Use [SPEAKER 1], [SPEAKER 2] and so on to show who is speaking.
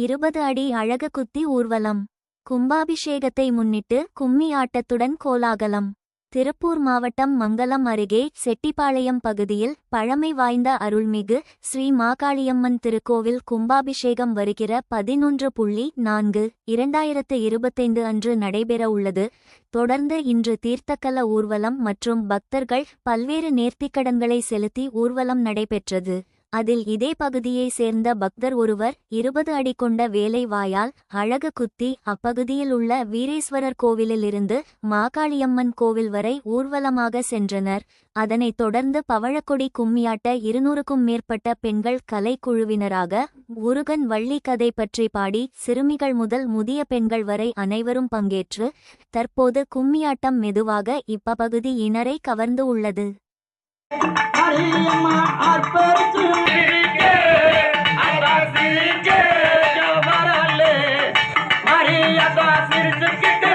[SPEAKER 1] 20 அடி அழகு குத்தி ஊர்வலம். கும்பாபிஷேகத்தை முன்னிட்டு கும்மி ஆட்டத்துடன் கோலாகலம். திருப்பூர் மாவட்டம் மங்கலம் அருகே செட்டிப்பாளையம் பகுதியில் பழமை வாய்ந்த அருள்மிகு ஸ்ரீ மாகாளியம்மன் திருக்கோவில் கும்பாபிஷேகம் வருகிற 11.4/2025 அன்று நடைபெற உள்ளது. தொடர்ந்து இன்று தீர்த்தக்கல ஊர்வலம் மற்றும் பக்தர்கள் பல்வேறு நேர்த்திக்கடன்களை செலுத்தி ஊர்வலம் நடைபெற்றது. அதில் இதே பகுதியை சேர்ந்த பக்தர் ஒருவர் 20 அடி கொண்ட வேலை வாயால் அழகு குத்தி அப்பகுதியில் உள்ள வீரேஸ்வரர் கோவிலிலிருந்து மாகாளியம்மன் கோவில் வரை ஊர்வலமாக சென்றனர். அதனைத் தொடர்ந்து பவழக்கொடி கும்மியாட்ட 200க்கும் மேற்பட்ட பெண்கள் கலைக்குழுவினராக முருகன் வள்ளி கதை பற்றி பாடி சிறுமிகள் முதல் முதிய பெண்கள் வரை அனைவரும் பங்கேற்று தற்போது கும்மியாட்டம் மெதுவாக இப்பகுதியினரை கவர்ந்து உள்ளது.
[SPEAKER 2] Maria da Circe